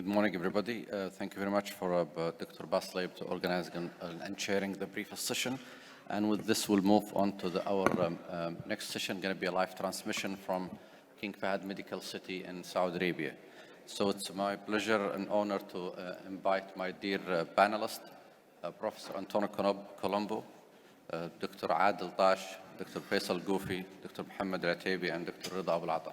Good morning, everybody. Thank you very much for Dr. Basleb to organizing and chairing the brief session. And with this, we'll move on to our next session, going to be a live transmission from King Fahad Medical City in Saudi Arabia. So it's my pleasure and honor to invite my dear panelist, Professor Antonio Colombo, Dr. Adil Tash, Dr. Faisal Goufi, Dr. Mohammed Rataibi, and Dr. Rida Abul Ata.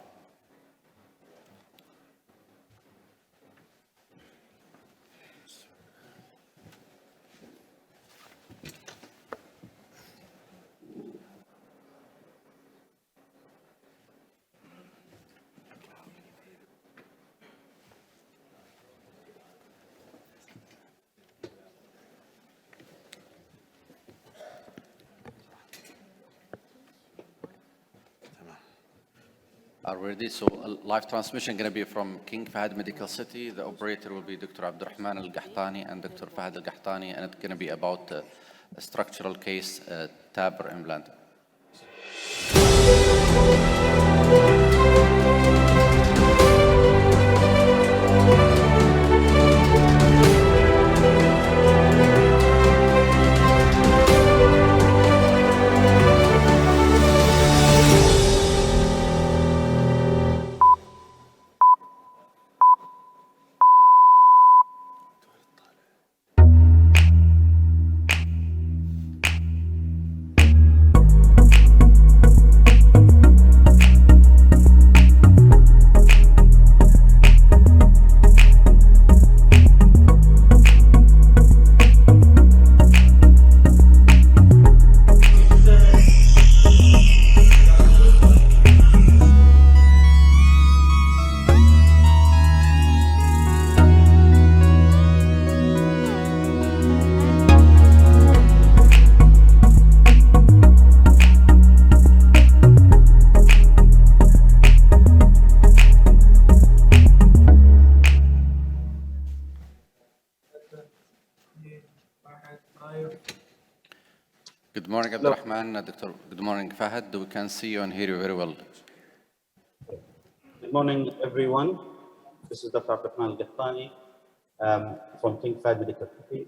Are ready? So live transmission going to be from King Fahad Medical City. The operator will be Dr. Abdurrahman Al-Gahtani and Dr. Fahad Al-Gahtani, and it's going to be about a structural case, TABR implant. Good morning, Abdurrahman. Doctor. Good morning, Fahad. We can see you and hear you very well. Good morning, everyone. This is Dr. Abdurrahman Al-Gahtani from King Fahad Medical City.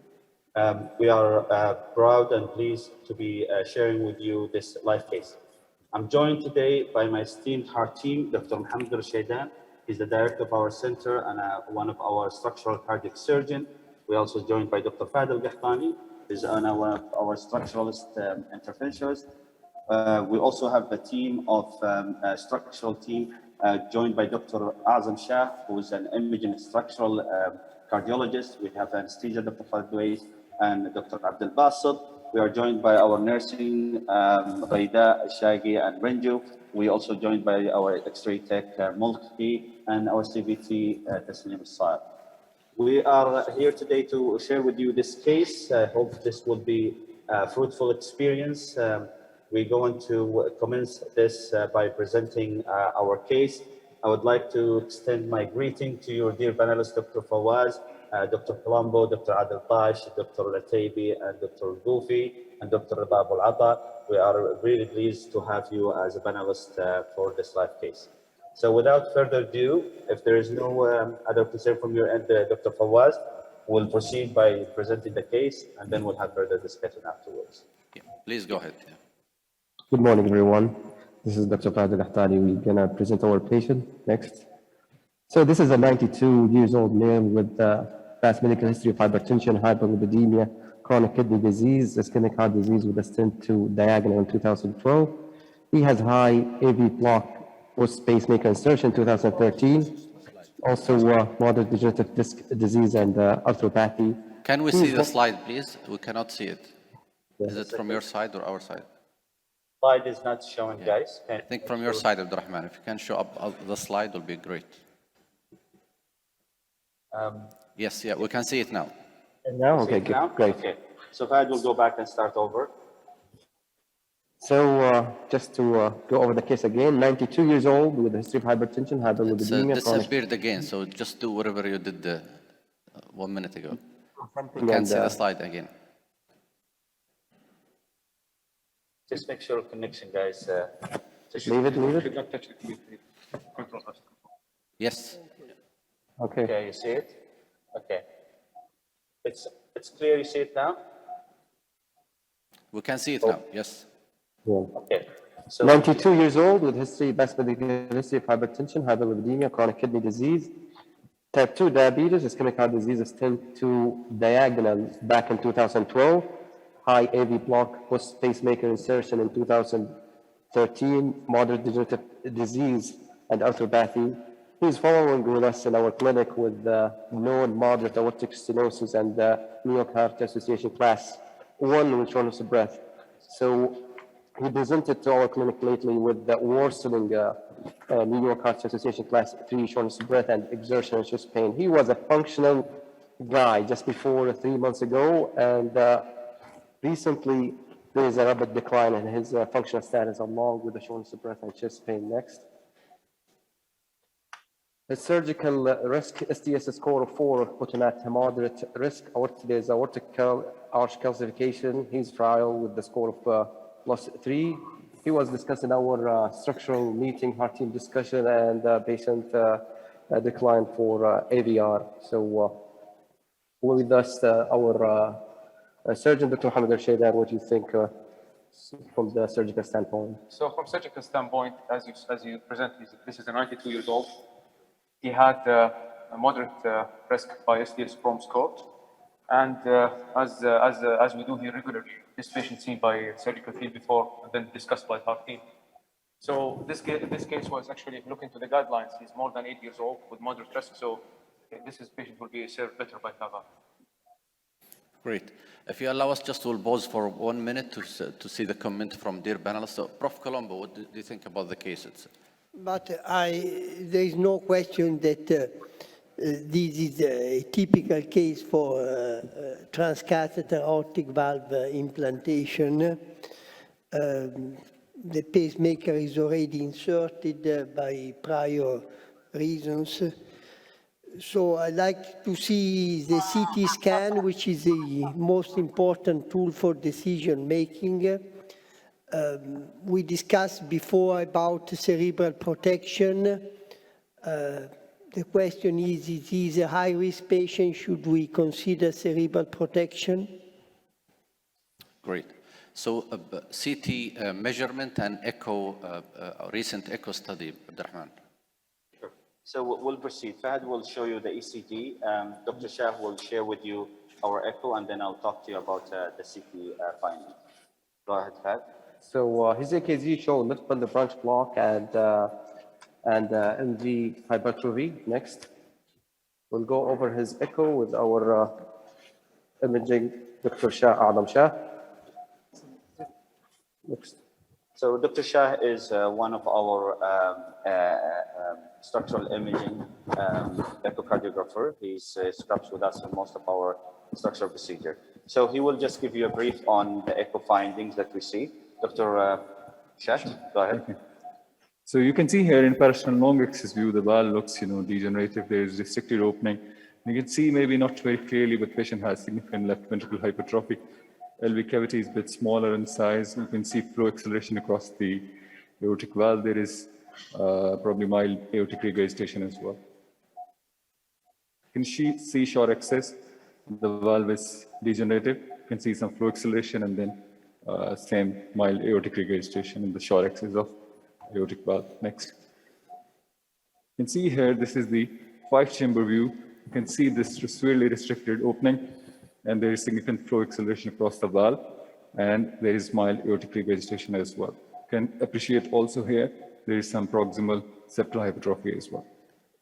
We are proud and pleased to be sharing with you this live case. I'm joined today by my esteemed heart team, Dr. Mohammed Rashaidan. He's the director of our center and one of our structural cardiac surgeons. We're also joined by Dr. Fahad Al-Gahtani, who's one of our structuralist interventionists. We also have the team of structural team joined by Dr. Azam Shah, who is an imaging structural cardiologist. We have anesthesia, Dr. Fahad and Dr. Abdel Basit. We are joined by our nursing, Raida, Shaghi, and Renju. We also joined by our X-ray tech, Mulki, and our CVT, Taslim Saad. We are here today to share with you this case. I hope this will be a fruitful experience. We're going to commence this by presenting our case. I would like to extend my greeting to your dear panelists, Dr. Fawaz, Dr. Colombo, Dr. Adil Tash, Dr. Rataibi, and Dr. Goufi, and Dr. Rida Abul Ata. We are really pleased to have you as a panelist for this live case. So without further ado, if there is no other concern from your end, Dr. Fawaz, we'll proceed by presenting the case, and then we'll have further discussion afterwards. Yeah, please go ahead. Yeah. Good morning, everyone. This is Dr. Fahad Al-Gahtani. We're going to present our patient next. So this is a 92 years old male with past medical history of hypertension, hyperlipidemia, chronic kidney disease, ischemic heart disease with a stent to diagonal in 2012. He has high AV block post pacemaker insertion 2013. Also moderate degenerative disc disease and arthropathy. Can we see the slide, please? We cannot see it. Is it from your side or our side? Slide is not showing, guys. I think from your side, Abdurrahman. If you can show up the slide, will be great. Yes, yeah, we can see it now. And now, okay, good, great. Okay. So Fahad will go back and start over. So just to go over the case again, 92 years old with a history of hypertension, hyperlipidemia. It's disappeared again, so just do whatever you did 1 minute ago. We can see the slide again. Just make sure connection, guys. Leave it. Yes. Okay. Okay, you see it? Okay. It's clear, you see it now? We can see it now, yes. Yeah. Okay. So 92 years old with past medical history of hypertension, hyperlipidemia, chronic kidney disease, type 2 diabetes, ischemic heart disease, is stent to diagonal back in 2012, high AV block, post pacemaker insertion in 2013, moderate degenerative disease and arthropathy. He's following with us in our clinic with known moderate aortic stenosis and New York Heart Association class 1 with shortness of breath. So he presented to our clinic lately with the worsening New York Heart Association class 3 shortness of breath and exertion and chest pain. He was a functional guy just before 3 months ago, and recently there is a rapid decline in his functional status along with the shortness of breath and chest pain. Next. The surgical risk STS score of 4 put him at moderate risk. There's aortic arch calcification. He's frail with the score of +3. He was discussing our structural meeting, heart team discussion, and patient decline for AVR. So with us, our surgeon, Dr. Mohammed Al-Shaydar, what do you think from the surgical standpoint? So from surgical standpoint, as you present, this is a 92 years old. He had a moderate risk by STS Chrome score. And as we do here regularly, this patient seen by surgical field before and then discussed by heart team. So this case was actually, if you look into the guidelines, he's more than 8 years old with moderate risk. So this patient will be served better by Fahad. Great. If you allow us, just we'll pause for 1 minute to see the comment from dear panelists. So, Prof. Colombo, what do you think about the case itself? But there is no question that this is a typical case for transcatheter aortic valve implantation. The pacemaker is already inserted by prior reasons. So I like to see the CT scan, which is the most important tool for decision making. We discussed before about cerebral protection. The question is he a high-risk patient? Should we consider cerebral protection? Great. So CT measurement and echo, recent echo study, Abdurrahman. Sure. So we'll proceed. Fahad will show you the ECG. Dr. Shah will share with you our echo, and then I'll talk to you about the CT finding. Go ahead, Fahad. So his EKG showed left bundle branch block and MV hypertrophy. Next, we'll go over his echo with our imaging Dr. Adam Shah. Next. So Dr. Shah is one of our structural imaging echocardiographer. He scrubs with us in most of our structural procedure. So he will just give you a brief on the echo findings that we see. Dr. Shah, go ahead. Okay. So you can see here in parasternal long axis view, the valve looks, degenerative. There is restricted opening. You can see maybe not very clearly, but patient has significant left ventricular hypertrophy. LV cavity is a bit smaller in size. You can see flow acceleration across the aortic valve. There is probably mild aortic regurgitation as well. You can see short axis. The valve is degenerative. You can see some flow acceleration and then same mild aortic regurgitation in the short axis of aortic valve. Next. You can see here, this is the 5-chamber view. You can see this severely restricted opening, and there is significant flow acceleration across the valve, and there is mild aortic regurgitation as well. You can appreciate also here, there is some proximal septal hypertrophy as well.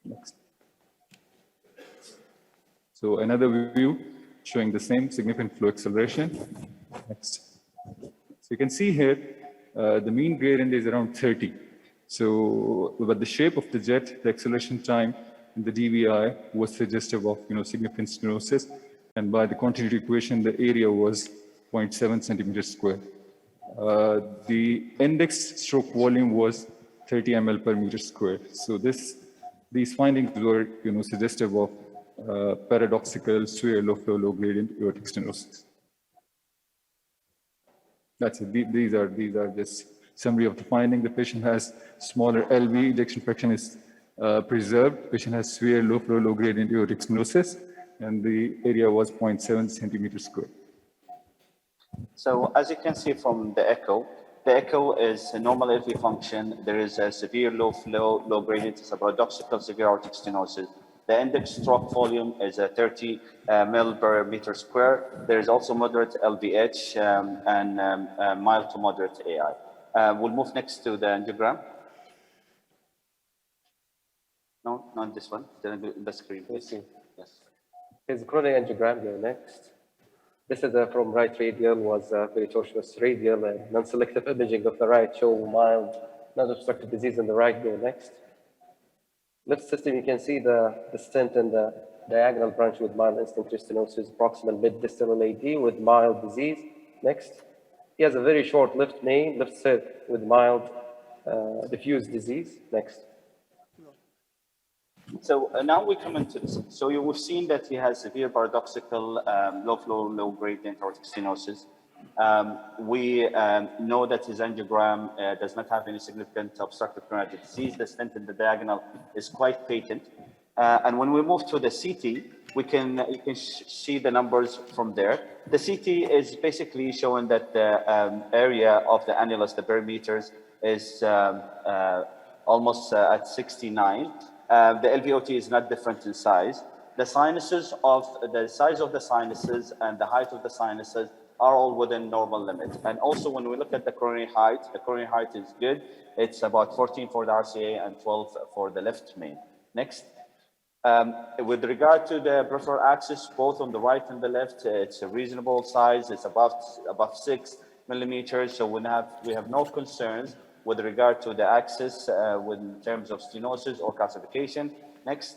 Next. So another view showing the same significant flow acceleration. Next. So you can see here, the mean gradient is around 30. So, but the shape of the jet, the acceleration time in the DVI was suggestive of, significant stenosis. And by the continuity equation, the area was 0.7 centimeters square. The index stroke volume was 30 ml per meter square. So these findings were, suggestive of paradoxical severe low flow, low gradient aortic stenosis. That's it. These are just summary of the finding. The patient has smaller LV, ejection fraction is preserved. Patient has severe low flow, low gradient aortic stenosis, and the area was 0.7 centimeters square. So as you can see from the echo is a normal LV function. There is a severe low flow, low gradient, it's a paradoxical severe aortic stenosis. The index stroke volume is a 30 ml per meter square. There is also moderate LVH and mild to moderate AI. We'll move next to the angiogram. No, not this one. The screen, please. Yes. Here's the coronary angiogram here next. This is from right radial, was very tortuous radial and non-selective imaging of the right, show mild non-obstructive disease in the right. Go next. Left system, you can see the stent in the diagonal branch with mild instance stenosis, proximal mid-distal AD with mild disease. Next. He has a very short left main, left side with mild diffuse disease. Next. So now we come into this. So we've seen that he has severe paradoxical low flow, low gradient aortic stenosis. We know that his angiogram does not have any significant obstructive coronary disease. The stent in the diagonal is quite patent. And when we move to the CT, you can see the numbers from there. The CT is basically showing that the area of the annulus, the perimeters, is almost at 69. The LVOT is not different in size. The size of the sinuses and the height of the sinuses are all within normal limits. And also when we look at the coronary height is good. It's about 14 for the RCA and 12 for the left main. Next. With regard to the peripheral axis, both on the right and the left, it's a reasonable size. It's above 6 millimeters. So we have no concerns with regard to the axis in terms of stenosis or calcification. Next.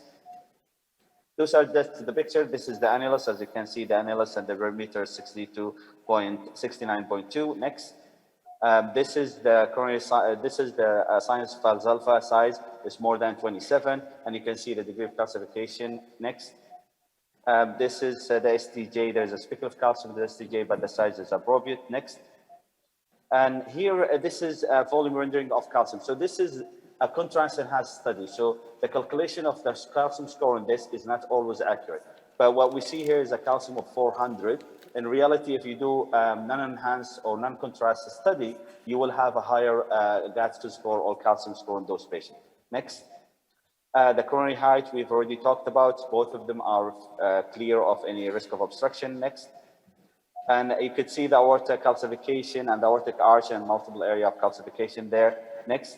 Those are just the picture. This is the annulus. As you can see, the annulus and the perimeter is 69.2. Next. This is the coronary. This is the sinus valsalva size. It's more than 27, and you can see the degree of calcification. Next. This is the STJ. There's a speckle of calcium with the STJ, but the size is appropriate. Next. And here, this is a volume rendering of calcium. So this is a contrast-enhanced study. So the calculation of the calcium score on this is not always accurate. But what we see here is a calcium of 400. In reality, if you do non-enhanced or non-contrast study, you will have a higher GAT2 score or calcium score in those patients. Next. The coronary height, we've already talked about. Both of them are clear of any risk of obstruction. Next. And you could see the aortic calcification and the aortic arch and multiple area of calcification there. Next.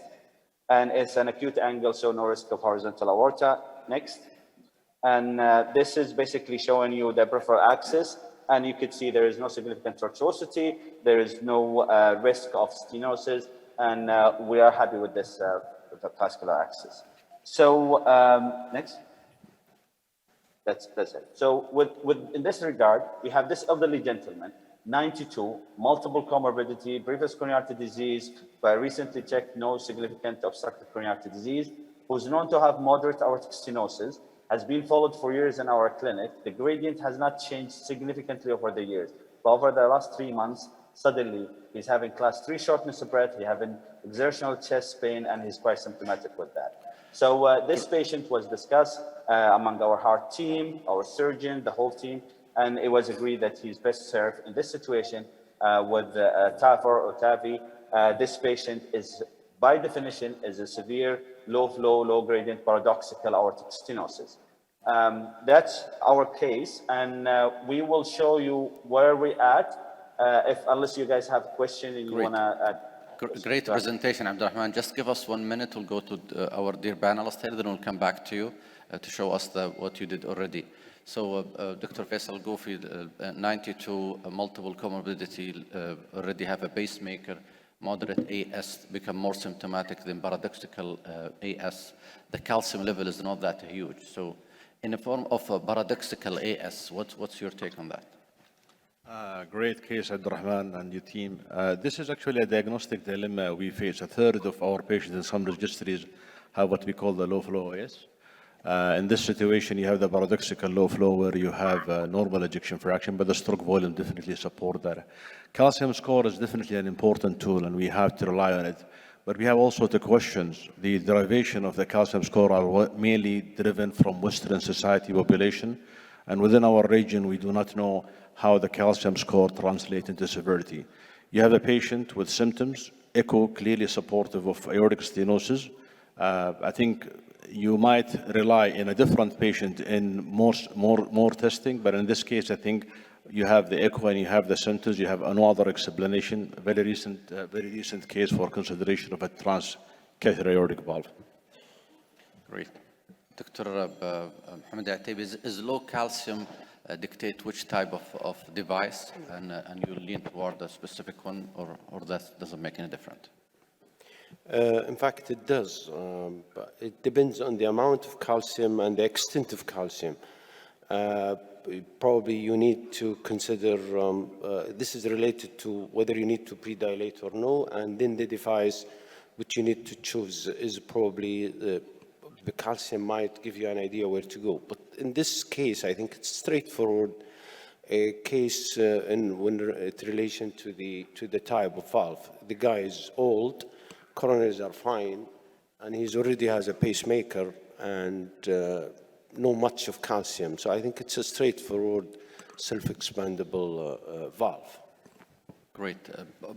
And it's an acute angle, so no risk of horizontal aorta. Next. And this is basically showing you the peripheral axis. And you could see there is no significant tortuosity. There is no risk of stenosis. And we are happy with this vascular axis. So next. That's it. So in this regard, we have this elderly gentleman, 92, multiple comorbidity, previous coronary artery disease, but recently checked no significant obstructive coronary artery disease, who's known to have moderate aortic stenosis, has been followed for years in our clinic. The gradient has not changed significantly over the years. But over the last 3 months, suddenly he's having class 3 shortness of breath, he's having exertional chest pain, and he's quite symptomatic with that. So this patient was discussed among our heart team, our surgeon, the whole team, and it was agreed that he's best served in this situation with TAVR or TAVI. This patient is, by definition, is a severe low flow, low gradient paradoxical aortic stenosis. That's our case, and we will show you where we're at. Unless you guys have a question and you want to add. Great presentation, Abdurrahman. Just give us 1 minute. We'll go to our dear panelist here, then we'll come back to you to show us what you did already. So, Dr. Faisal Goufi, 92, multiple comorbidity, already have a pacemaker, moderate AS, become more symptomatic than paradoxical AS. The calcium level is not that huge. So, in the form of a paradoxical AS, what's your take on that? Great case, Abdurrahman and your team. This is actually a diagnostic dilemma we face. A third of our patients in some registries have what we call the low flow AS. In this situation, you have the paradoxical low flow where you have normal ejection fraction, but the stroke volume definitely support that. Calcium score is definitely an important tool, and we have to rely on it. But we have also the questions. The derivation of the calcium score are mainly driven from Western society population. And within our region, we do not know how the calcium score translates into severity. You have a patient with symptoms, echo clearly supportive of aortic stenosis. I think you might rely in a different patient in more testing, but in this case, I think you have the echo and you have the symptoms, you have no other explanation. Very recent case for consideration of a transcatheter aortic valve. Great. Dr. Mohammed Atib, is low calcium dictate which type of device, and you lean toward a specific one, or that doesn't make any difference? In fact, it does, but it depends on the amount of calcium and the extent of calcium. Probably you need to consider, this is related to whether you need to predilate or no, and then the device which you need to choose is probably, the calcium might give you an idea where to go. But in this case, I think it's straightforward, a case in relation to the type of valve. The guy is old, coronaries are fine, and he already has a pacemaker and no much of calcium. So I think it's a straightforward, self-expandable valve. Great.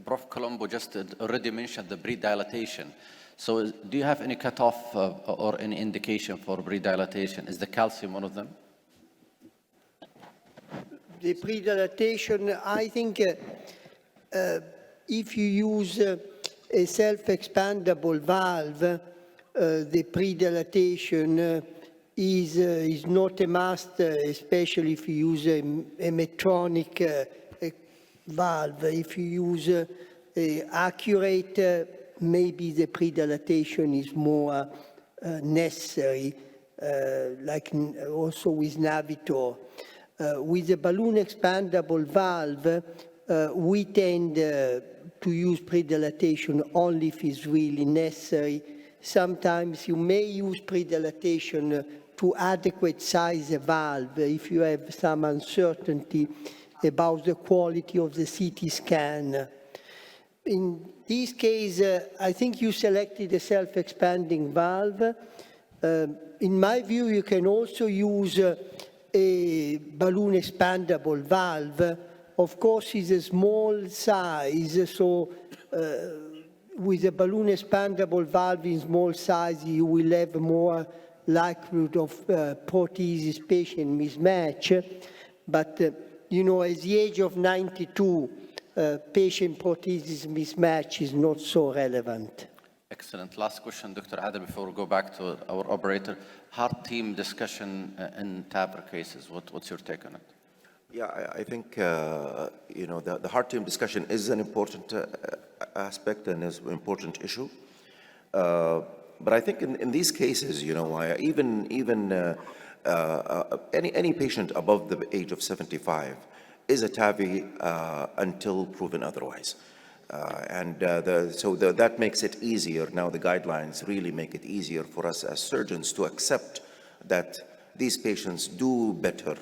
Prof. Colombo just already mentioned the pre-dilatation. So do you have any cutoff or any indication for pre-dilatation? Is the calcium one of them? The pre-dilatation, I think if you use a self-expandable valve, the pre-dilatation is not a must, especially if you use a Medtronic valve. If you use accurate, maybe the pre-dilatation is more necessary, like also with Navitor. With a balloon expandable valve, we tend to use pre-dilatation only if it's really necessary. Sometimes you may use pre-dilatation to adequate size a valve if you have some uncertainty about the quality of the CT scan. In this case, I think you selected a self-expanding valve. In my view, you can also use a balloon expandable valve. Of course, it's a small size, so with a balloon expandable valve in small size, you will have more likelihood of prosthesis patient mismatch. But, you know, at the age of 92, patient prosthesis mismatch is not so relevant. Excellent. Last question, Dr. Adel, before we go back to our operator. Heart team discussion in TAVR cases. What's your take on it? Yeah, I think, you know, the heart team discussion is an important aspect and is an important issue. But I think in these cases, you know, any patient above the age of 75 is a TAVI until proven otherwise. So that makes it easier. Now the guidelines really make it easier for us as surgeons to accept that these patients do better.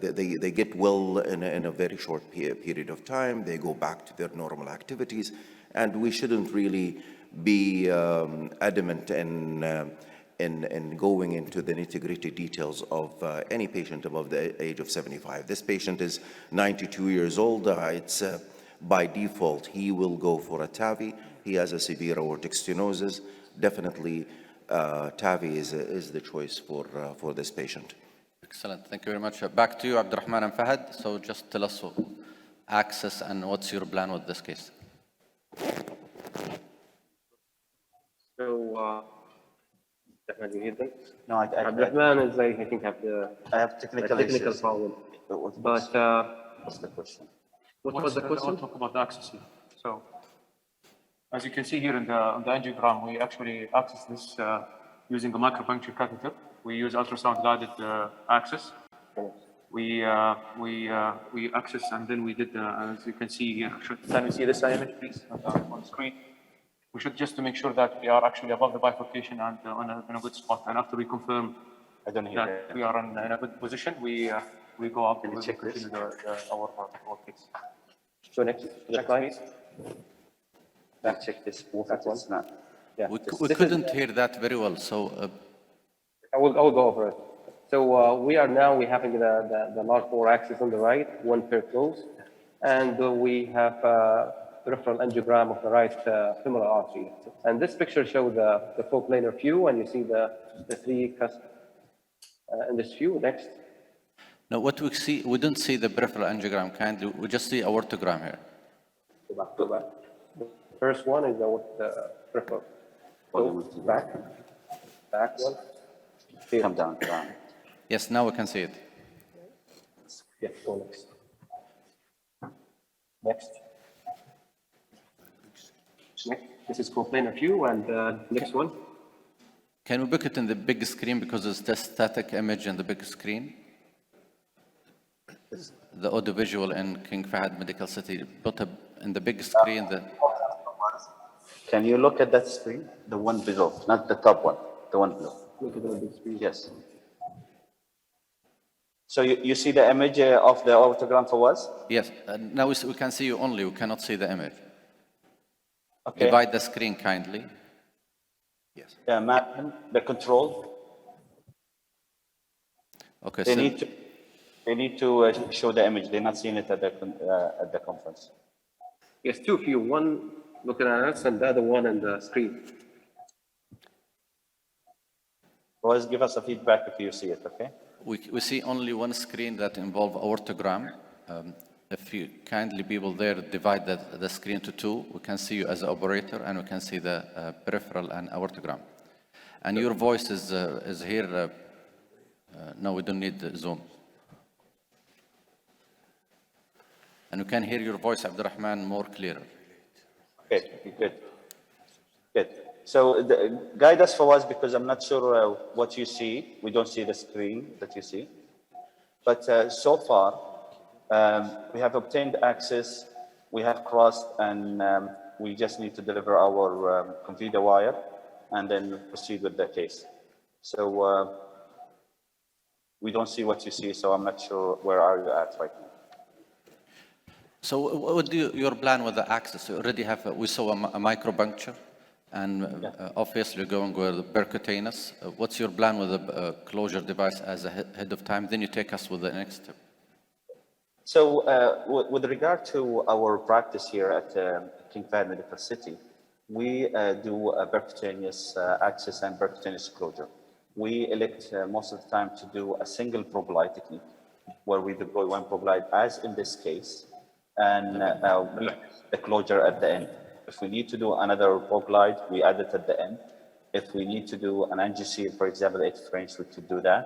They get well in a very short period of time. They go back to their normal activities. And we shouldn't really be adamant in going into the nitty-gritty details of any patient above the age of 75. This patient is 92 years old. It's by default, he will go for a TAVI. He has a severe aortic stenosis. Definitely, TAVI is the choice for this patient. Excellent. Thank you very much. Back to you, Abdurrahman and Fahad. So just tell us access and what's your plan with this case. So, Ahmed, you hear them? No, Abdurrahman is, I think, I have technical issues. problem. But But what's the question? What was the question? I'll talk about the access here. So, as you can see here on the angiogram, we actually access this using a micropuncture catheter. We use ultrasound-guided access. We access, and then we did, as you can see here. Can we see this image, please, on the screen? We should just to make sure that we are actually above the bifurcation and in a good spot. And after we confirm that we are in a good position, we go up and check our case. So next slide. Back check this. Yeah, we couldn't hear that very well, so I will go over it. So we having the large bore axis on the right, one pair closed, and we have peripheral angiogram of the right femoral artery. And this picture shows the full planar view, and you see the three cusps in this view. Next. Now, what we see, we don't see the peripheral angiogram kindly, we just see aortogram here. Go back. The first one is the peripheral. Go back one. Here. Come down. Yes, now we can see it. Yeah, go next. Next. This is coplanar view, and next one. Can we book it in the big screen because it's the static image in the big screen? The audiovisual in King Fahad Medical City, put in the big screen. Can you look at that screen? The one below, not the top one, the one below. Look at the big screen. Yes. So you see the image of the aortogram for us? Yes, now we can see you only, we cannot see the image. Okay. Divide the screen kindly. Yes. Yeah, map the control. Okay, They so need to show the image. They're not seeing it at the conference. Yes, two view. One looking at us, and the other one on the screen. Always give us a feedback if you see it, okay? we see only one screen that involve aortogram. If you kindly people there divide the screen to two, we can see you as an operator and we can see the peripheral and aortogram. And your voice is here. No, we don't need the Zoom. And we can hear your voice, Abdurrahman, more clearer. Okay, good. So guide us for us because I'm not sure what you see. We don't see the screen that you see. But so far, we have obtained access, we have crossed, and we just need to deliver our Convida wire and then proceed with the case. So we don't see what you see, so I'm not sure where are you at right now. So what would your plan with the access? You already have, we saw a micropuncture and obviously going with percutaneous. What's your plan with the closure device as ahead of time? Then you take us with the next step. So with regard to our practice here at King Fahad Medical City, we do a percutaneous access and percutaneous closure. We elect most of the time to do a single probe technique where we deploy one probe as in this case, and the closure at the end. If we need to do another probe we add it at the end. If we need to do an angioseal, for example, 8 range, we could do that.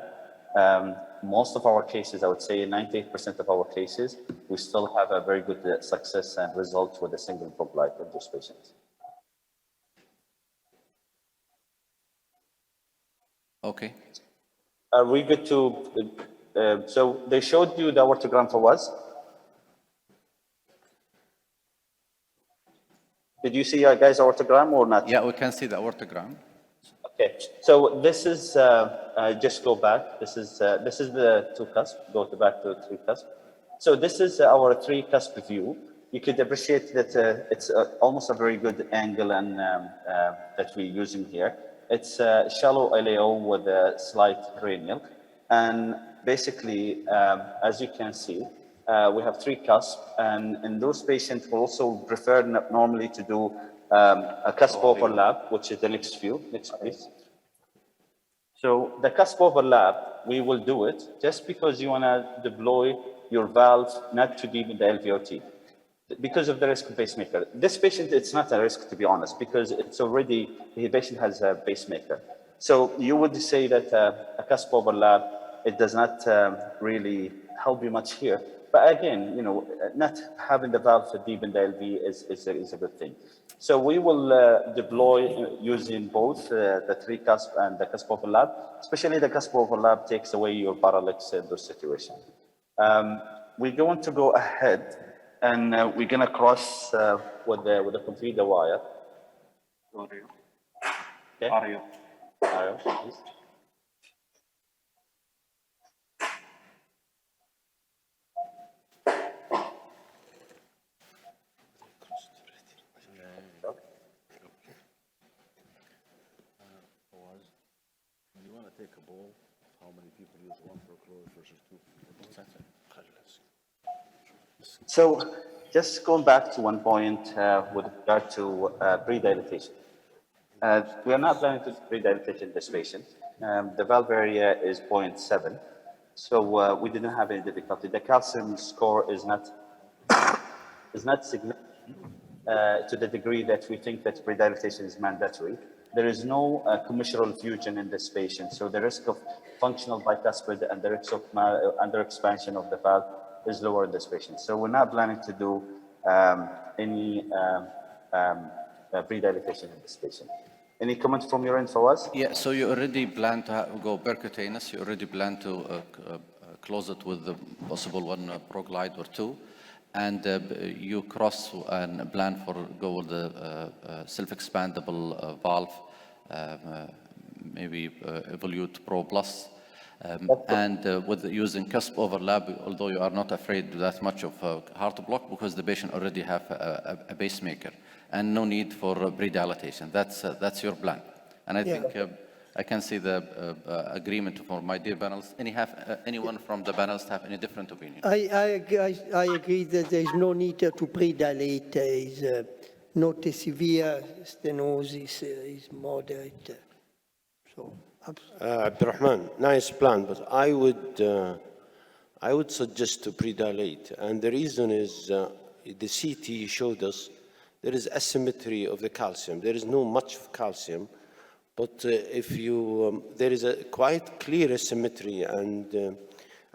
Most of our cases, I would say 98% of our cases, we still have a very good success and results with a single probe in those patients. Okay. Are we good to, so they showed you the aortogram for us. Did you see guys aortogram or not? Yeah, we can see the aortogram. Okay, so this is, just go back. This is the 2 cusp, go back to 3 cusp. So this is our 3 cusp view. You could appreciate that it's almost a very good angle and that we're using here. It's shallow LAO with a slight cranial. And basically, as you can see, we have 3 cusps, and in those patients, we also prefer normally to do a cusp overlap, which is the next view. Next, please. So the cusp overlap, we will do it just because you want to deploy your valve not too deep in the LVOT because of the risk of pacemaker. This patient, it's not a risk, to be honest, because it's already, the patient has a pacemaker. So you would say that a cusp overlap, it does not really help you much here. But again, you know, not having the valve deep in the LV is a good thing. So we will deploy using both the 3 cusp and the cusp overlap. Especially the cusp overlap takes away your parallax in those situations. We're going to go ahead and we're going to cross with the Convida wire. Okay. Ario, please. You want to take a bowl of how So just going back to one point with regard to pre-dilatation. We are not planning to do pre-dilatation in this patient. The valve area is 0.7, so we didn't have any difficulty. The calcium score is not significant to the degree that we think that pre-dilatation is mandatory. There is no commissural fusion in this patient, so the risk of functional bicuspid and the risk of under expansion of the valve is lower in this patient. So we're not planning to do any pre-dilatation in this patient. Any comment from your end, Fawaz? Yeah, so you already plan to go percutaneous, you already plan to close it with the possible one ProGlide or two, and you cross and plan for go with the self-expandable valve, maybe Evolute Pro Plus, and with using cusp overlap, although you are not afraid that much of heart block because the patient already have a pacemaker and no need for pre-dilatation. That's your plan. And I think I can see the agreement for my dear panelists. Anyone from the panelists have any different opinion? I agree that there is no need to pre-dilate. There is not a severe stenosis, is moderate. So, Abdurrahman, nice plan, but I would suggest to pre-dilate, and the reason is the CT showed us there is asymmetry of the calcium. There is no much of calcium, but if you there is a quite clear asymmetry, and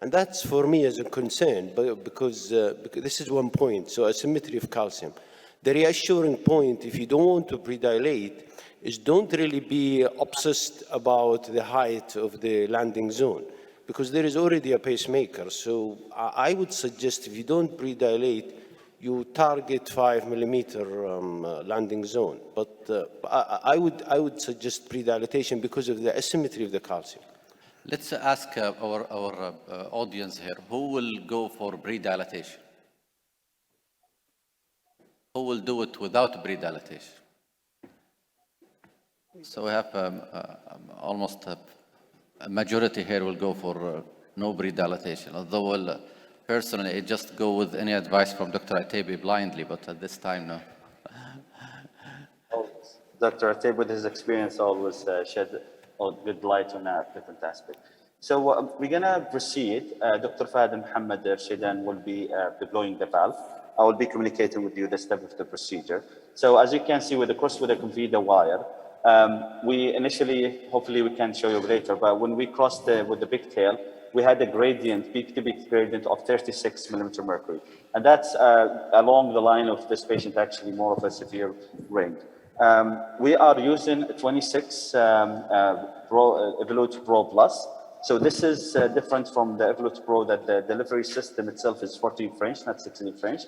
that's for me as a concern, but because this is one point. So asymmetry of calcium. The reassuring point, if you don't want to pre-dilate, is don't really be obsessed about the height of the landing zone, because there is already a pacemaker. So I would suggest if you don't pre-dilate, you target 5 millimeter landing zone. But I would suggest pre-dilatation because of the asymmetry of the calcium. Let's ask our audience here, who will go for pre-dilatation? Who will do it without pre-dilatation? So we have almost a majority here will go for no pre-dilatation, although we'll, personally, I just go with any advice from Dr. Atebe blindly, but at this time, no. Dr. Atebe, with his experience, always shed good light on a different aspect. So we're going to proceed. Dr. Fahad and Mohammed Shidan will be deploying the valve. I will be communicating with you the step of the procedure. So as you can see with the cross-with the wire, we initially, hopefully we can show you later, but when we crossed with the pigtail, we had a gradient, peak-to-peak gradient of 36 millimeter mercury. And that's along the line of this patient, actually more of a severe ring. We are using 26 Evolute Pro Plus. So this is different from the Evolute Pro, that the delivery system itself is 14 French, not 16 French.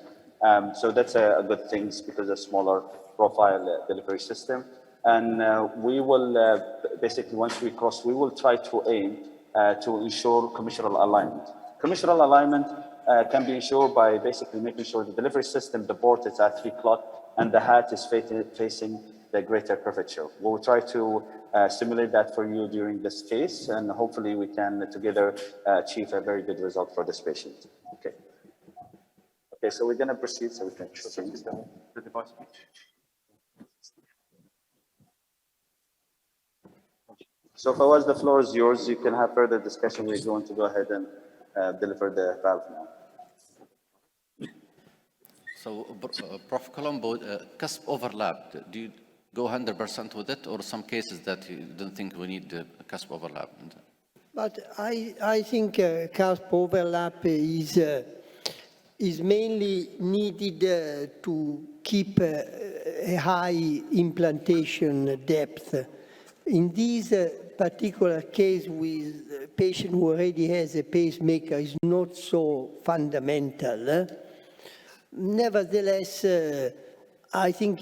So that's a good thing because a smaller profile delivery system. And we will basically, once we cross, we will try to aim to ensure commissural alignment. Commissural alignment can be ensured by basically making sure the delivery system, the port is at 3 o'clock and the hat is facing the greater curvature. We'll try to simulate that for you during this case, and hopefully we can together achieve a very good result for this patient. Okay. Okay, so we're going to proceed so we can change the device. So Fawaz, the floor is yours. You can have further discussion. We're going to go ahead and deliver the valve now. So, Prof. Colombo, cusp overlap, do you go 100% with it, or some cases that you don't think we need the cusp overlap? But I think cusp overlap is mainly needed to keep a high implantation depth. In this particular case with a patient who already has a pacemaker is not so fundamental. Nevertheless, I think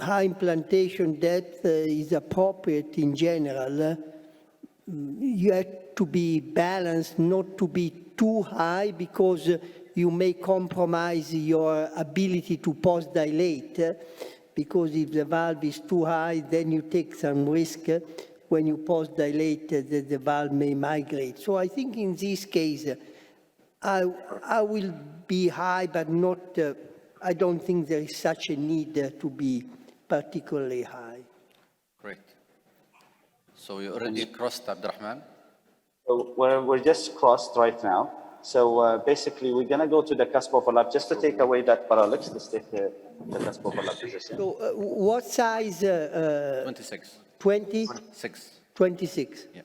high implantation depth is appropriate in general. You have to be balanced, not to be too high, because you may compromise your ability to post-dilate, because if the valve is too high, then you take some risk. when you post-dilate, the valve may migrate. So I think in this case, I will be high, but not, I don't think there is such a need to be particularly high. Great. So you already crossed Abdurrahman? So we're just crossed right now. So basically, we're going to go to the cusp overlap just to take away that parallax. Let's take the cusp overlap position. So what size? 26. 20? 6. 26. Yeah.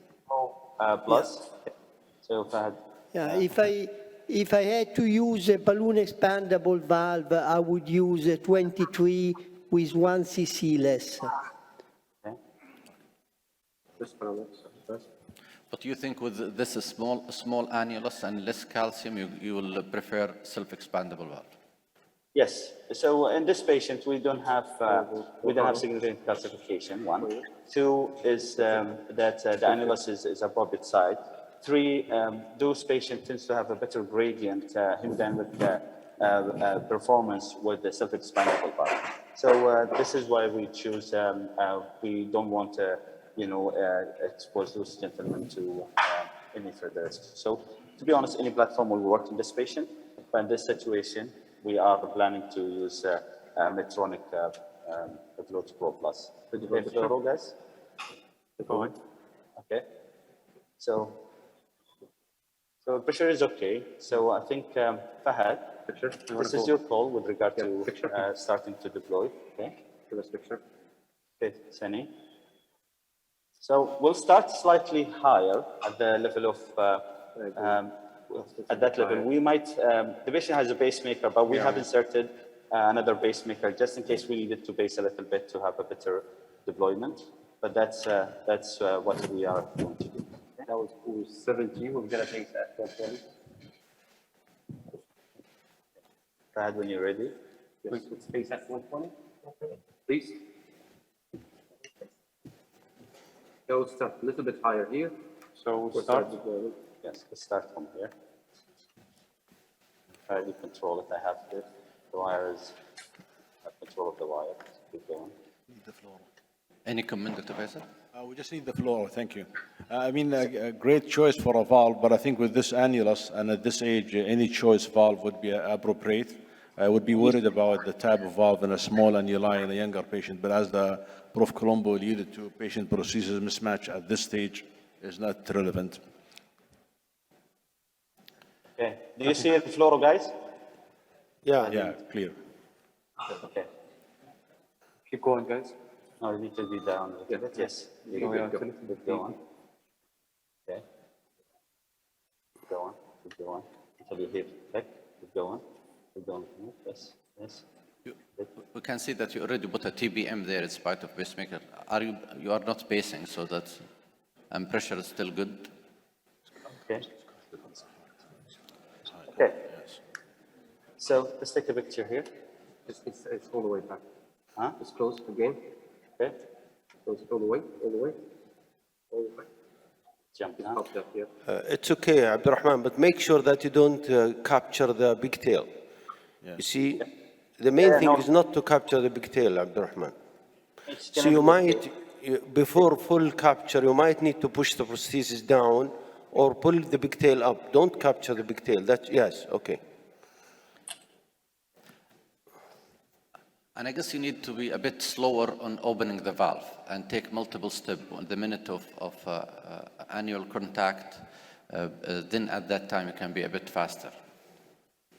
Plus. So Fahad. Yeah, if I had to use a balloon expandable valve, I would use a 23 with 1 cc less. Okay. But you think with this small annulus and less calcium, you will prefer self-expandable valve? Yes. So in this patient, we don't have significant calcification. 1. 2 is that the annulus is above its side. 3, those patients tend to have a better gradient hemodynamic performance with the self-expandable valve. So this is why we choose. We don't want to, expose those gentlemen to any further risk. So to be honest, any platform will work in this patient. But in this situation, we are planning to use Medtronic Float Pro Plus. Fluoro, guys? Okay. So pressure is okay. So I think, Fahad, this is your call with regard to starting to deploy. Okay. Okay, Sani. So we'll start slightly higher at the level of, at that level. We might, the patient has a pacemaker, but we have inserted another pacemaker just in case we needed to base a little bit to have a better deployment. But that's what we are going to do. That was pool 17. We're going to base at 120. Fahad, when you're ready. Let's base at 120, please. So we'll start a little bit higher here. So we'll start. Yes, let's start from here. Try to control it. I have the wires. I have control of the wire. Keep going. Need the floor. Any comment, Dr. Faisal? We just need the floor, thank you. I mean, a great choice for a valve, but I think with this annulus and at this age, any choice valve would be appropriate. I would be worried about the type of valve in a small annuli in a younger patient, but as the Prof. Colombo alluded to, patient prosthesis mismatch at this stage is not relevant. Okay. Do you see the fluoro, guys? Yeah, clear. Okay. Keep going, guys. No, you need to be down a little bit. Yes. You Go on. Keep going. Okay. Keep going. Keep going. Until you hit back. Keep going. Keep going. Yes. Yes. We can see that you already put a TBM there in spite of pacemaker. You are not pacing, so that and pressure is still good. Okay. Okay. So let's take a picture here. It's all the way back. Huh? It's close again. Okay. Close all the way, all the way, all the way. Jump down. Up that here. It's okay, Abdurrahman, but make sure that you don't capture the big tail. You see, the main thing is not to capture the big tail, Abdurrahman. So you might, before full capture, you might need to push the prosthesis down or pull the big tail up. Don't capture the big tail. Yes, okay. And I guess you need to be a bit slower on opening the valve and take multiple steps. The minute of annual contact, then at that time you can be a bit faster.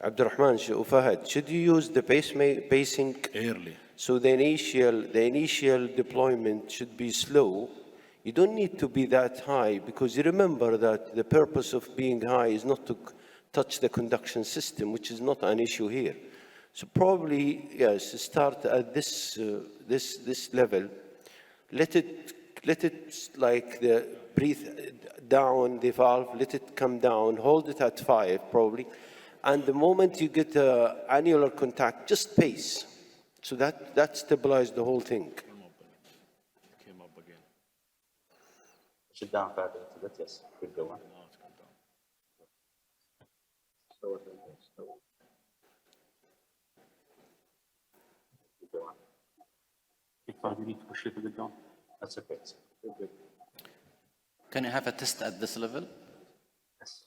Abdurrahman, Fahad, should you use the pacing Early. So the initial deployment should be slow. You don't need to be that high because you remember that the purpose of being high is not to touch the conduction system, which is not an issue here. So probably, yes, start at this level. Let it like breathe down the valve, let it come down, hold it at 5 probably. And the moment you get annular contact, just pace. So that stabilizes the whole thing. Came up again. Sit down further a little bit. Yes. Keep going. Slower than this. Slower. Keep going. You need to push it a bit down. That's okay. Good. Can you have a test at this level? Yes.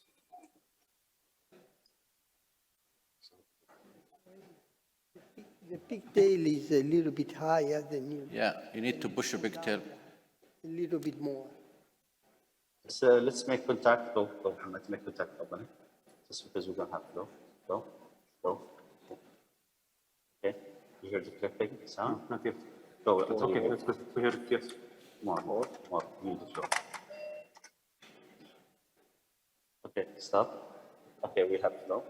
The pigtail is a little bit higher than you, Yeah, you need to push your pigtail. a little bit more. Let's make contact. Go. Let's make contact. Open it. Just because we don't have to go. Okay. You heard the clicking sound? Not yet. Go. It's Okay, that's good. We heard it, yes. More. You need to show. Okay, stop. Okay, we have flow.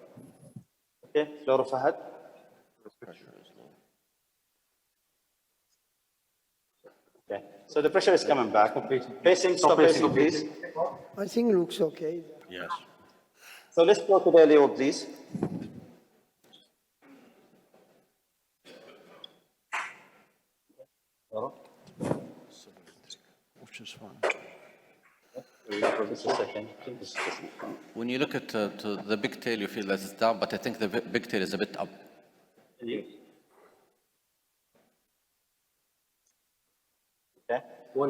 Okay, flow of Fahad. Okay, so the pressure is coming back. Pacing, stop pacing, please. I think it looks okay. Yes. So let's go to the LEO, please. Which is fine. Just a second. Just a second. When you look at to the pigtail, you feel that it's down, but I think the pigtail is a bit up. Okay.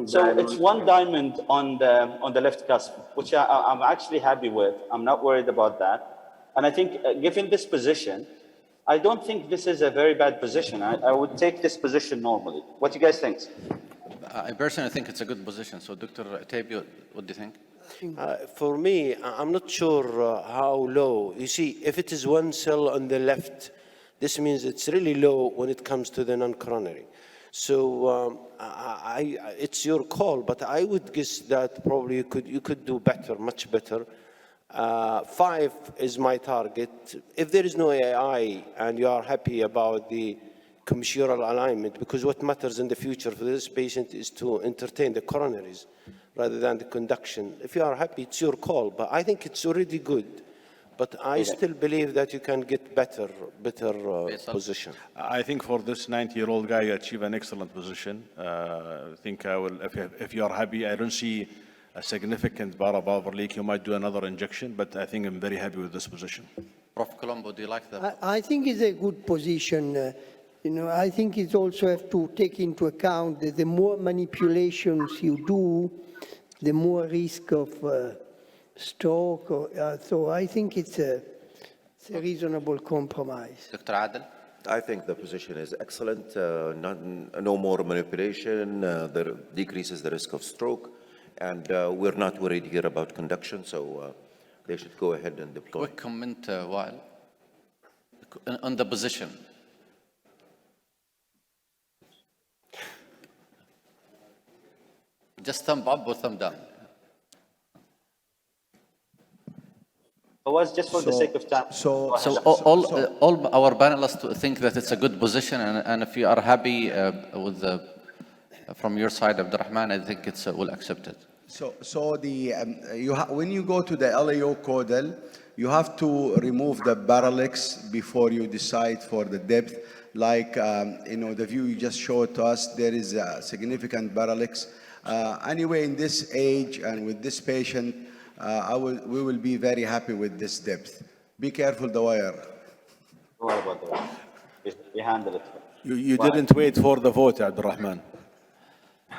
So it's one diamond on the left cusp, which I'm actually happy with. I'm not worried about that. And I think given this position, I don't think this is a very bad position. I would take this position normally. What do you guys think? I personally think it's a good position. So, Dr. Tabio, what do you think? For me, I'm not sure how low. You see, if it is one cell on the left, this means it's really low when it comes to the non-coronary. So it's your call, but I would guess that probably you could do better, much better. 5 is my target. If there is no AI and you are happy about the commissural alignment, because what matters in the future for this patient is to entertain the coronaries rather than the conduction. If you are happy, it's your call, but I think it's already good. But I still believe that you can get better position. I think for this 90-year-old guy, you achieve an excellent position. I think I will, if you are happy, I don't see a significant paravalvular leak. You might do another injection, but I think I'm very happy with this position. Prof. Colombo, do you like that? I think it's a good position. I think it also have to take into account that the more manipulations you do, the more risk of stroke. So I think it's a reasonable compromise. Dr. Adel? I think the position is excellent. No more manipulation. That decreases the risk of stroke. And we're not worried here about conduction, so they should go ahead and deploy. Quick comment, Wael, on the position. Just thumb up or thumb down? It was just for the sake of time. So all our panelists think that it's a good position, and if you are happy with from your side, Abdurrahman, I think we'll accept it. So when you go to the LAO caudal, you have to remove the parallax before you decide for the depth. Like the view you just showed to us, there is a significant parallax. Anyway, in this age and with this patient, we will be very happy with this depth. Be careful the wire. Don't worry about the wire. We handle it. You didn't wait for the vote, Abdurrahman.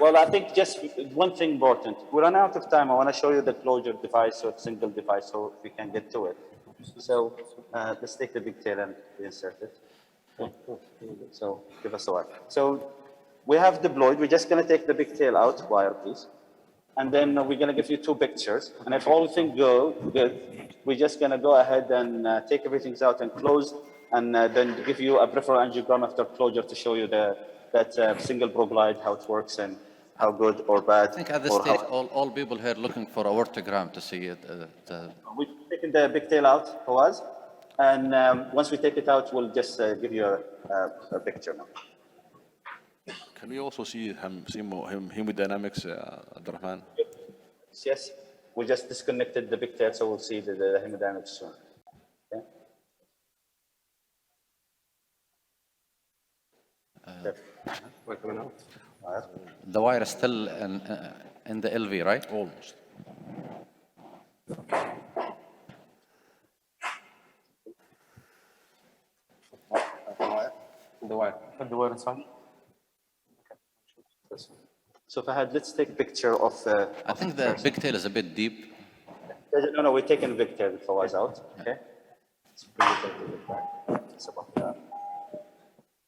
Well, I think just one thing important. We run out of time. I want to show you the closure device or single device so we can get to it. So let's take the pigtail and insert it. So give us a while. So we have deployed. We're just going to take the pigtail out, wire please. And then we're going to give you 2 pictures. And if all things go good, we're just going to go ahead and take everything out and close, and then give you a peripheral angiogram after closure to show you that single proglide, how it works and how good or bad. I think at this stage, all people here looking for aortogram to see it. We've taken the pigtail out, Fawaz, and once we take it out, we'll just give you a picture now. Can we also see hemodynamics, Abdurrahman? Yes, we just disconnected the pigtail, so we'll see the hemodynamics soon. Okay. The wire is still in the LV, right? Almost. The wire. And the wire inside. So Fahad, let's take a picture of. I think the pigtail is a bit deep. No, we're taking the pigtail Fawaz out. Okay. Let's bring it into the back. It's about that.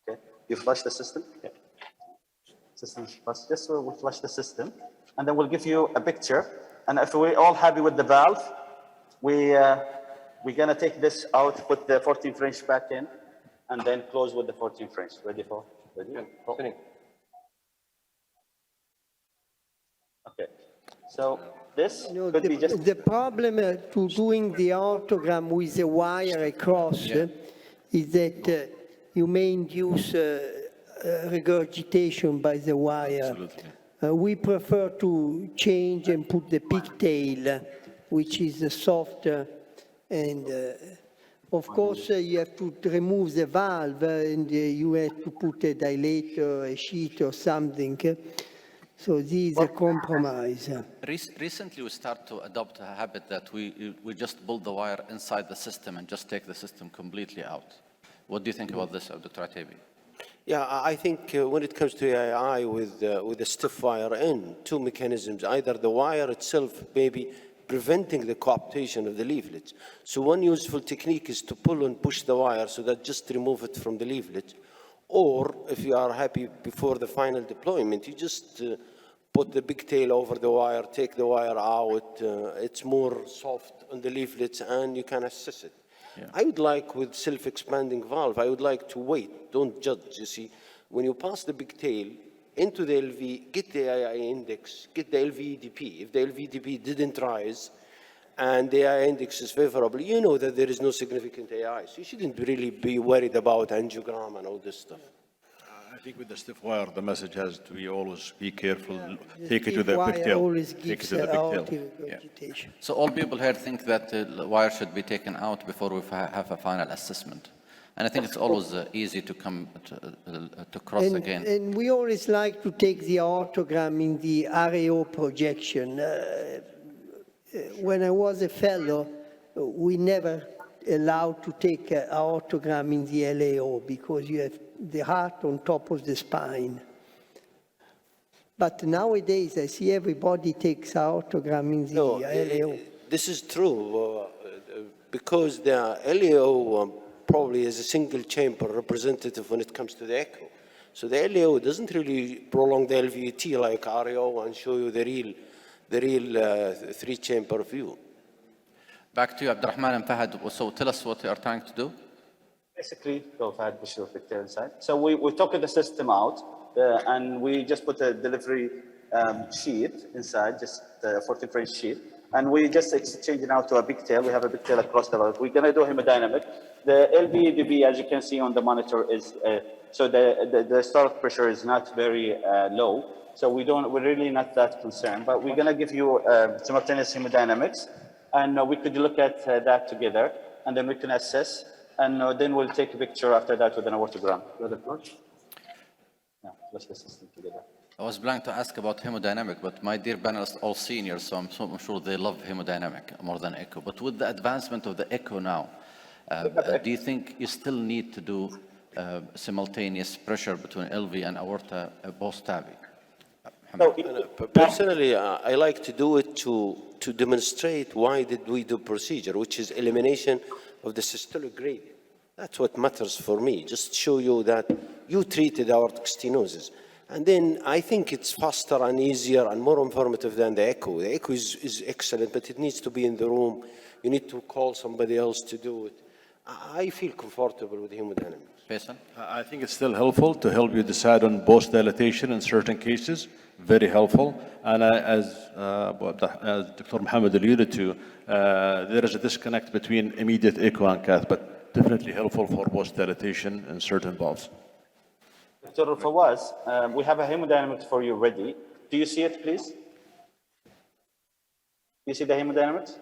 Okay. You flush the system. Okay. System flush. Just so we flush the system, and then we'll give you a picture. And if we're all happy with the valve, we're gonna take this out, put the 14 French back in, and then close with the 14 French. Ready? Fitting. Okay. So this No, could be just. the problem to doing the aortogram with the wire across is that you may induce regurgitation by the wire. Absolutely. We prefer to change and put the pigtail, which is softer, and of course you have to remove the valve and you have to put a dilator, a sheet or something. So this is a compromise. Recently, we start to adopt a habit that we just pull the wire inside the system and just take the system completely out. What do you think about this, Dr. Atabi? Yeah, I think when it comes to AI with the stiff wire in, two mechanisms, either the wire itself maybe preventing the coaptation of the leaflets. So one useful technique is to pull and push the wire so that just remove it from the leaflet. Or if you are happy before the final deployment, you just put the pigtail over the wire, take the wire out, it's more soft on the leaflets and you can assess it. Yeah. I would like, with self-expanding valve, I would like to wait, don't judge, you see. When you pass the pigtail into the LV, get the AI index, get the LVEDP. If the LVEDP didn't rise and the AI index is favorable, you know that there is no significant AI. So you shouldn't really be worried about angiogram and all this stuff. I think with the stiff wire, the message has to be always be careful, take it to the pigtail. Take it to the pigtail. So all people here think that the wire should be taken out before we have a final assessment. And I think it's always easy to come to cross again. And we always like to take the aortogram in the RAO projection. When I was a fellow, we never allowed to take an aortogram in the LAO because you have the heart on top of the spine. But nowadays, I see everybody takes aortogram in the LAO. This is true because the LAO probably is a single chamber representative when it comes to the echo. So the LAO doesn't really prolong the LVET like RAO and show you the real three-chamber view. Back to you, Abdurrahman and Fahad. So tell us what you are trying to do. Basically, go Fahad, push your pigtail inside. So we took the system out and we just put a delivery sheet inside, just a 14 French sheet. And we just exchange it now to a pigtail. We have a pigtail across the valve. We're going to do hemodynamic. The LVEDP, as you can see on the monitor, is so the start pressure is not very low. So we're really not that concerned. But we're going to give you simultaneous hemodynamics, and we could look at that together, and then we can assess, and then we'll take a picture after that with an aortogram. You want to flush? Yeah, flush the system together. I was planning to ask about hemodynamic, but my dear panelists all seniors, so I'm sure they love hemodynamic more than echo. But with the advancement of the echo now, do you think you still need to do simultaneous pressure between LV and aorta post-TAVI? Personally, I like to do it to demonstrate why did we do procedure, which is elimination of the systolic gradient. That's what matters for me. Just show you that you treated aortic stenosis. And then I think it's faster and easier and more informative than the echo. The echo is excellent, but it needs to be in the room. You need to call somebody else to do it. I feel comfortable with hemodynamics. Faisal? I think it's still helpful to help you decide on post-dilatation in certain cases. Very helpful. And as Dr. Mohammed alluded to, there is a disconnect between immediate echo and cath, but definitely helpful for post-dilatation in certain valves. Dr. Fawaz, we have a hemodynamics for you ready. Do you see it, please? Do you see the hemodynamics?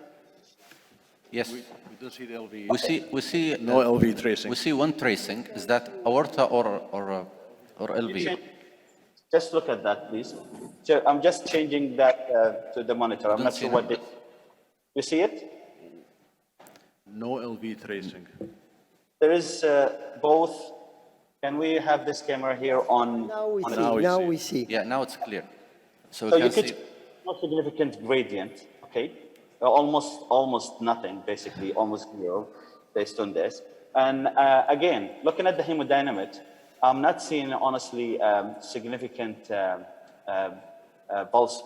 Yes. We don't see the LV. We see no LV tracing. We see one tracing. Is that aorta or LV? Just look at that, please. So I'm just changing that to the monitor. I'm not sure what this. You see it? No LV tracing. There is both. Can we have this camera here on? Now we see. Yeah, now it's clear. So So we you can could see, no significant gradient, okay? Almost nothing, basically, almost zero, based on this. And again, looking at the hemodynamics, I'm not seeing honestly significant pulse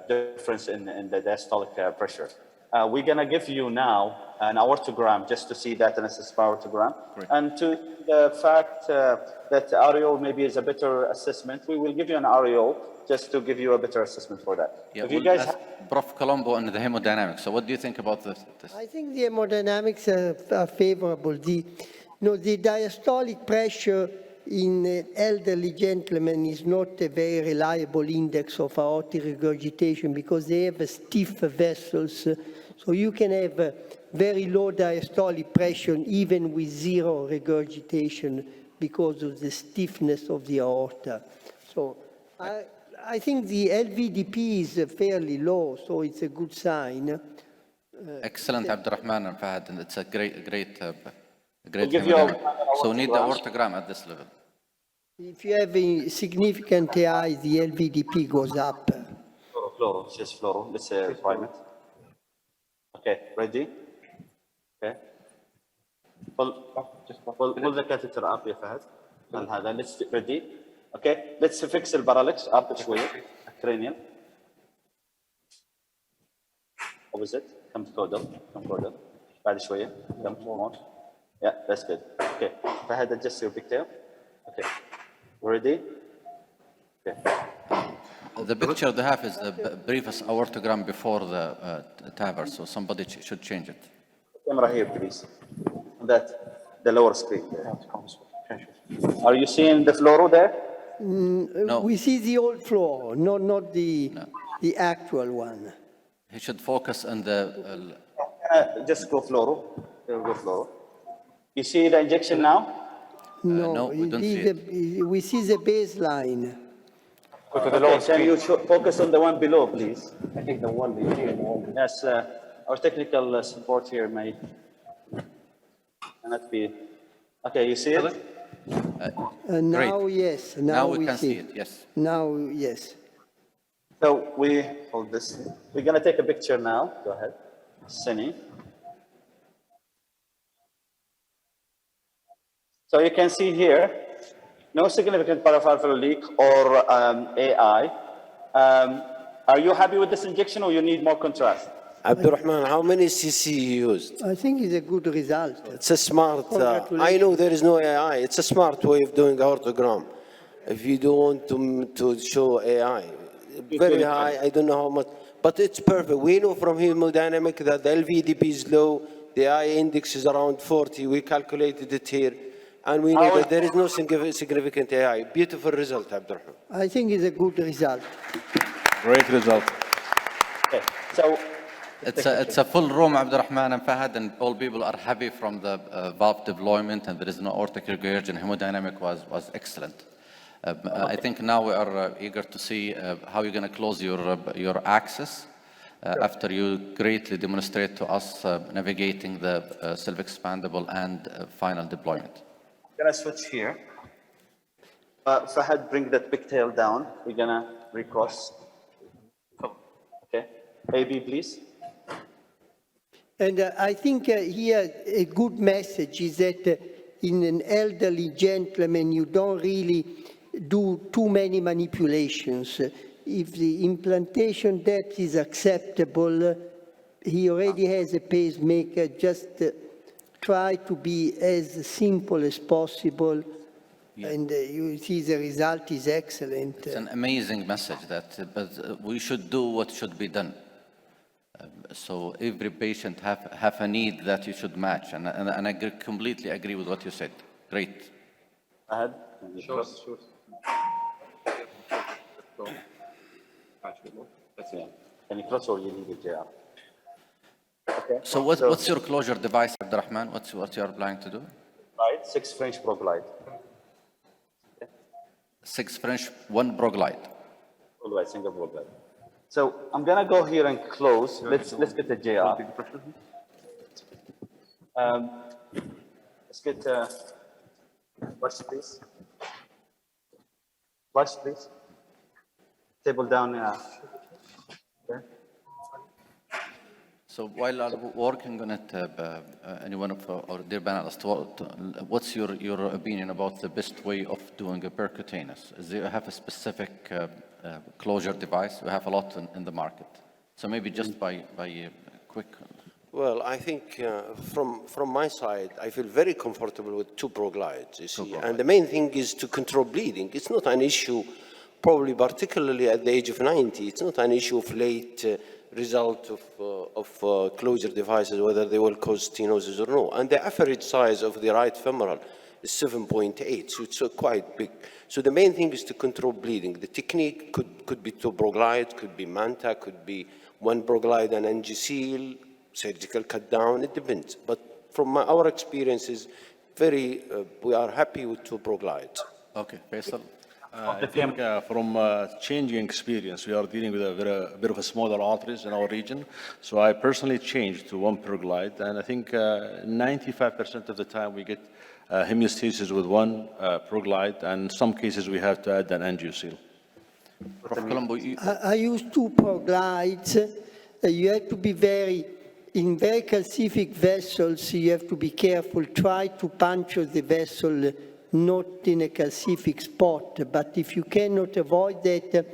difference in the diastolic pressure. We're gonna give you now an aortogram just to see that analysis aortogram. Great. And to the fact that REO maybe is a better assessment, we will give you an REO just to give you a better assessment for that. yeah, If you we'll guys ask Prof. Colombo and the hemodynamics. So what do you think about this? I think the hemodynamics are favorable. The diastolic pressure in elderly gentlemen is not a very reliable index of aortic regurgitation because they have stiff vessels. So you can have very low diastolic pressure even with zero regurgitation because of the stiffness of the aorta. So I think the LVDP is fairly low, so it's a good sign. Excellent, Abdurrahman and Fahad, and it's a great We'll give you hemodynamic. So we need the aortogram. aortogram at this level. If you have a significant AI, the LVDP goes up. Fluoro, it's just fluoro. Let's prime it. Okay, ready? Okay. pull the catheter up يا فهد. هذا let's ready. Okay, let's fix البارالكس up شوية. cranial. Opposite. Come caudal. بعد شوية. Come more. Yeah, that's good. Okay, فهد adjust your pigtail. Okay, ready? Okay. The picture they have is the previous aortogram before the TAVR, so somebody should change it. Camera here, please. That the lower screen. Are you seeing the fluoro there? No. We see the old fluoro, not the actual one. He should focus on the. Just go fluoro. Go fluoro. You see the injection now? No, we don't see it. We see the baseline. Okay, can you focus on the one below, please? I think the one that you see. Yes, our technical support here may cannot be. Okay, you see it? Now, Great. yes. Now we can see it, yes. Now, yes. So we hold this. We're gonna take a picture now. Go ahead, Sunny. So you can see here, no significant paravalvular leak or AI. Are you happy with this injection or you need more contrast? Abdurrahman, how many cc you used? I think it's a good result. It's a smart, Congratulations. I know there is no AI. It's a smart way of doing aortogram. If you don't want to show AI, very high, I don't know how much, but it's perfect. We know from hemodynamic that the LVDP is low, the I index is around 40. We calculated it here. And we know that there is no significant AI. Beautiful result, Abdurrahman. I think it's a good result. Great result. Okay, so It's a full room, Abdurrahman and Fahad, and all people are happy from the valve deployment, and there is no aortic regurgitation. Hemodynamic was excellent. I think now we are eager to see how you're going to close your access after you greatly demonstrate to us navigating the self-expandable and final deployment. I'm gonna switch here. Fahad, bring that pigtail down. We're gonna recross. Okay, AB, please. And I think here a good message is that in an elderly gentleman, you don't really do too many manipulations. If the implantation depth is acceptable, he already has a pacemaker, just try to be as simple as possible. Yeah. And you see the result is excellent. It's an amazing message that, but we should do what should be done. So every patient have a need that you should match, and I completely agree with what you said. Great. Fahad? Sure. Can you cross or you need a JR? Okay. So what's your closure device, Abdurrahman? What you are planning to do? Right, 6 French Proglide. Okay. 6 French, 1 Proglide. Proglide, single Proglide. So I'm gonna go here and close. Let's get the JR. Let's get flush, please. Flush, please. table down. Okay. So while I'm working on it, anyone of our dear panelists, what's your opinion about the best way of doing a percutaneous? Is there have a specific closure device? We have a lot in the market. So maybe just by quick. Well, I think from my side, I feel very comfortable with two proglides, you see. And the main thing is to control bleeding. It's not an issue, probably particularly at the age of 90, it's not an issue of late result of closure devices, whether they will cause stenosis or no. And the average size of the right femoral is 7.8, so it's quite big. So the main thing is to control bleeding. The technique could be two proglides, could be MANTA, could be one proglide and NG seal, surgical cut down, it depends. But from our experiences, we are happy with two proglides. Okay, Faisal. I think from changing experience, we are dealing with a bit of a smaller arteries in our region. So I personally changed to one proglide, and I think 95% of the time we get hemostasis with one proglide, and in some cases we have to add an angioseal. Prof. Colombo, I use two proglides. You have to be in very calcific vessels, you have to be careful. Try to puncture the vessel not in a calcific spot, but if you cannot avoid that,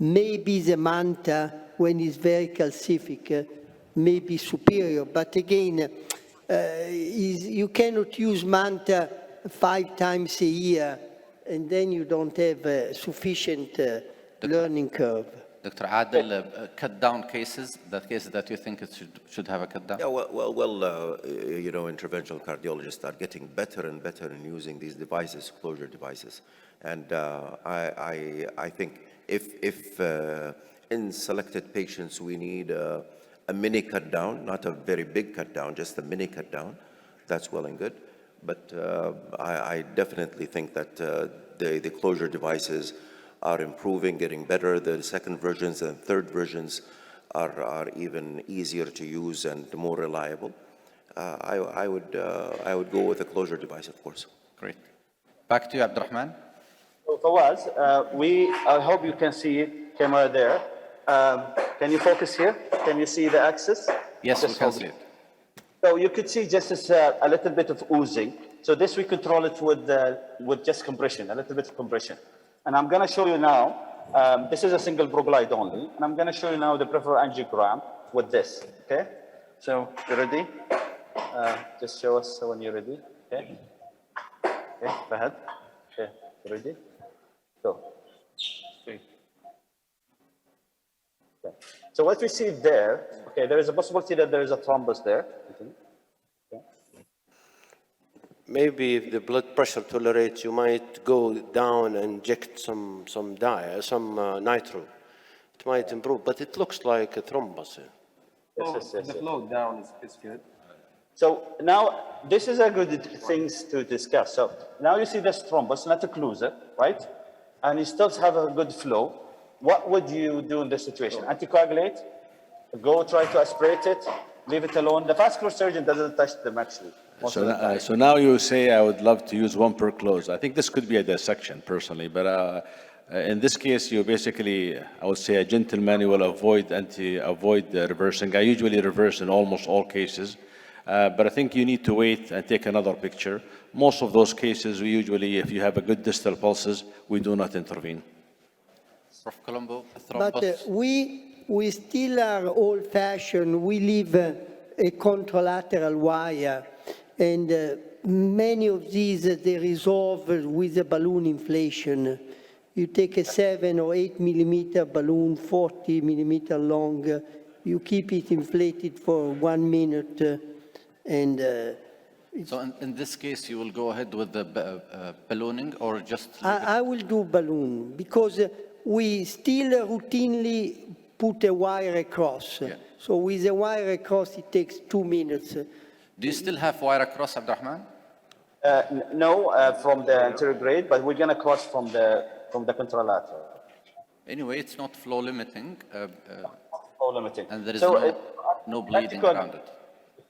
maybe the MANTA, when it's very calcific, may be superior. But again, you cannot use MANTA 5 times a year, and then you don't have a sufficient learning curve. Dr. Adel, cut down cases, cases that you think it should have a cut down? Yeah, you know, interventional cardiologists are getting better and better in using these devices, closure devices. And I think if in selected patients we need a mini cut down, not a very big cut down, just a mini cut down, that's well and good. But I definitely think that the closure devices are improving, getting better. The second versions and third versions are even easier to use and more reliable. I would go with a closure device, of course. Great. Back to you, Abdurrahman. So Fawaz, I hope you can see it, camera there. Can you focus here? Can you see the axis? Yes, we can see it. So you could see just a little bit of oozing. So this we control it with just compression, a little bit of compression. And I'm going to show you now, this is a single proglide only, and I'm going to show you now the peripheral angiogram with this, okay? So, you ready? Just show us when you're ready, okay? Okay, Fahad. Okay, you ready? Go. Okay. So what we see there, okay, there is a possibility that there is a thrombus there. Maybe if the blood pressure tolerates, you might go down and inject some nitro. It might improve, but it looks like a thrombus. Yes. The flow down is good. So now this is a good things to discuss. So now you see this thrombus, not occlusive, right? And you still have a good flow. What would you do in this situation? Anticoagulate? Go try to aspirate it? Leave it alone? The vascular surgeon doesn't touch them actually. So now you say I would love to use one per close. I think this could be a dissection personally, but in this case, you basically, I would say a gentleman will avoid reversing. I usually reverse in almost all cases, but I think you need to wait and take another picture. Most of those cases, we usually, if you have a good distal pulses, we do not intervene. Prof. Colombo, But we still are old-fashioned. We leave a contralateral wire. And many of these, they resolve with a balloon inflation. You take a 7 or 8 millimeter balloon, 40 millimeter long, you keep it inflated for 1 minute, and so in this case, you will go ahead with the ballooning or just? I will do balloon because we still routinely put a wire across. Yeah. So with a wire across, it takes 2 minutes. Do you still have wire across, Abdurrahman? No, from the anterior grade, but we're going to cross from the contralateral. Anyway, it's not flow limiting. Flow limiting. And there is so no bleeding around it.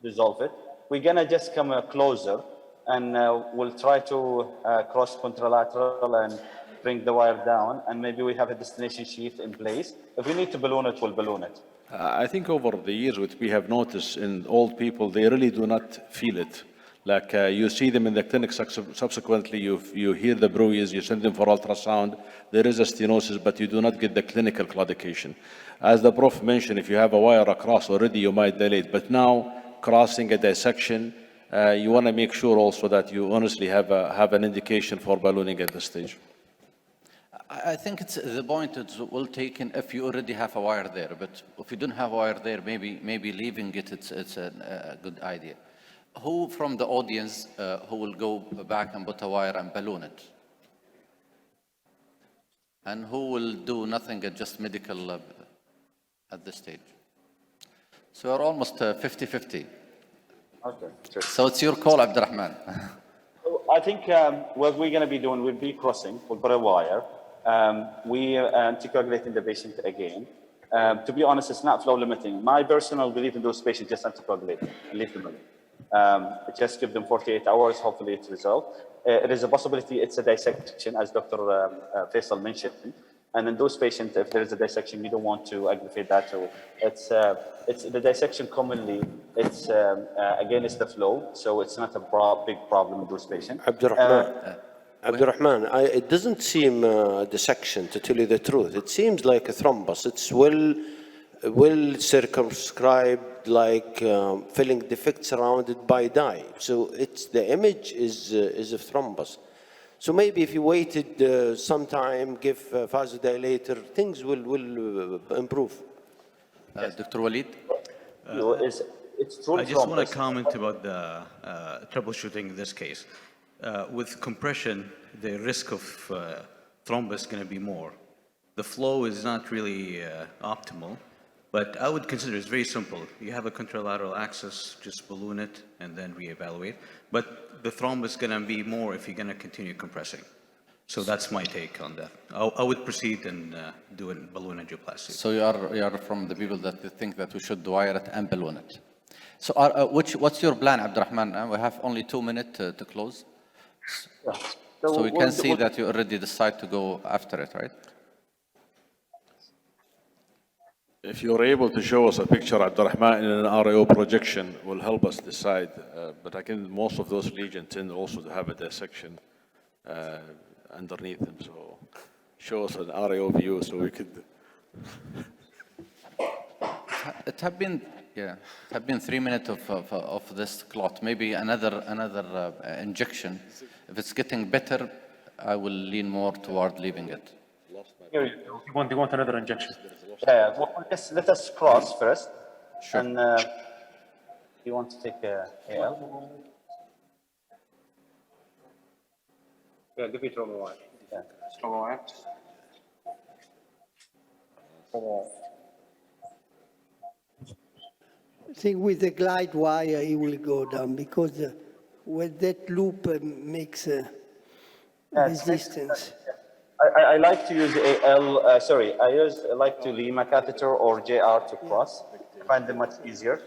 Resolve it. We're going to just come closer and we'll try to cross contralateral and bring the wire down, and maybe we have a destination sheath in place. If we need to balloon it, we'll balloon it. I think over the years, what we have noticed in old people, they really do not feel it. Like you see them in the clinic subsequently, you hear the bruise, you send them for ultrasound, there is a stenosis, but you do not get the clinical claudication. As the prof mentioned, if you have a wire across already, you might dilate, but now crossing a dissection, you want to make sure also that you honestly have an indication for ballooning at this stage. I think it's the point is well taken if you already have a wire there, but if you don't have a wire there, maybe leaving it, it's a good idea. Who from the audience who will go back and put a wire and balloon it? And who will do nothing, just medical at this stage? So we're almost 50-50. Okay, sure. So it's your call, Abdurrahman. I think what we're going to be doing, we'll be crossing, we'll put a wire. We are anticoagulating the patient again. To be honest, it's not flow limiting. My personal belief in those patients, just anticoagulate and leave them alone. Just give them 48 hours, hopefully it's resolved. It is a possibility it's a dissection, as Dr. Faisal mentioned. And in those patients, if there is a dissection, we don't want to aggravate that. So it's the dissection commonly, it's against the flow, so it's not a big problem in those patients. Abdurrahman, it doesn't seem a dissection, to tell you the truth. It seems like a thrombus. It's well circumscribed, like filling defects surrounded by dye. So the image is a thrombus. So maybe if you waited some time, give vasodilator, things will improve. Dr. Walid? It's truly I just want to comment about the troubleshooting in this case. With compression, the risk of thrombus is going to be more. The flow is not really optimal, but I would consider it's very simple. You have a contralateral access, just balloon it and then reevaluate. But the thrombus is going to be more if you're going to continue compressing. So that's my take on that. I would proceed and do a balloon angioplasty. So you are from the people that think that we should wire it and balloon it. So what's your plan, Abdurrahman? We have only 2 minutes to close. Yeah. So we can see that you already decide to go after it, right? If you're able to show us a picture, Abdurrahman, in an RAO projection, will help us decide. But again, most of those lesions tend also to have a dissection underneath them. So show us an RAO view so we could. It have been 3 minutes of this clot. Maybe another injection. If it's getting better, I will lean more toward leaving it. You want another injection? Yeah, well, let us cross first. Sure. And you want to take AL? Yeah, give me trauma wire. Yeah. Trauma wire. I think with the glide wire, it will go down because when that loop makes resistance. I like to use AL, I like to Lima catheter or JR to cross. I find them much easier.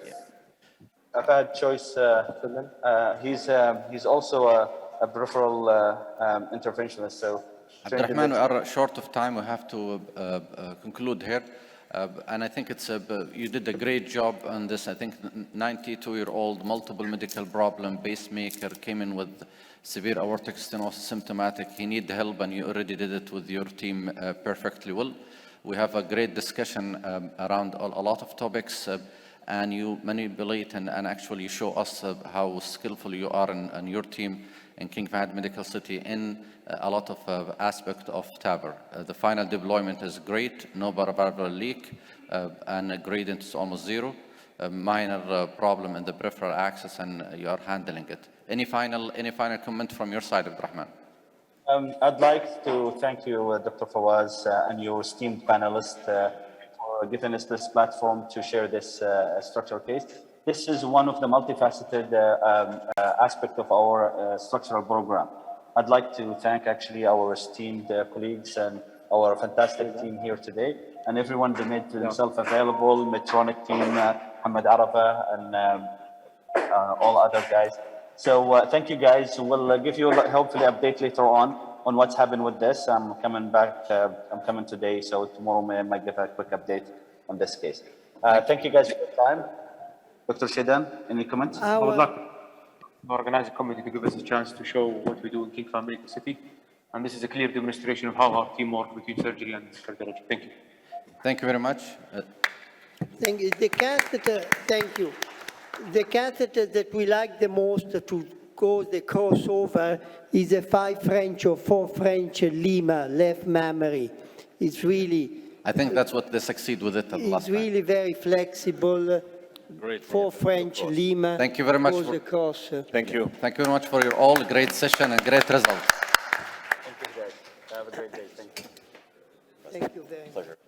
I've had choice, he's also a peripheral interventionist, so. Abdurrahman, we are short of time. We have to conclude here. And I think you did a great job on this. I think 92-year-old, multiple medical problem, pacemaker, came in with severe aortic stenosis, symptomatic. He needs help, and you already did it with your team perfectly well. We have a great discussion around a lot of topics, and you manipulate and actually show us how skillful you are and your team in King Fahad Medical City in a lot of aspect of TAVR. The final deployment is great, no paravalvular leak, and a gradient is almost zero. A minor problem in the peripheral access, and you are handling it. Any final comment from your side, Abdurrahman? I'd like to thank you, Dr. Fawaz, and your esteemed panelists for giving us this platform to share this structural case. This is one of the multifaceted aspect of our structural program. I'd like to thank actually our esteemed colleagues and our fantastic team here today, and everyone that made themselves available, Medtronic team, Muhammad Arafa, and all other guys. So thank you guys. We'll give you hopefully update later on. on what's happened with this. I'm coming back, I'm coming today, so tomorrow I might give a quick update on this case. Thank you guys for your time. Dr. Shedan, any comments? I would like the organizing committee to give us a chance to show what we do in King Fahd Medical City. And this is a clear demonstration of how our team works between surgery and cardiology. Thank you. Thank you very much. Thank you. The catheter, thank you. The catheter that we like the most to go the crossover is a 5 French or 4 French Lima left mammary. It's really. I think that's what they succeed with it at the last It's really very flexible. Great. 4 French Lima. Thank you very much goes for- across. Thank you. Thank you very much for your all great session and great results. Thank you guys. Have a great day. Thank you. Thank you very much. Pleasure.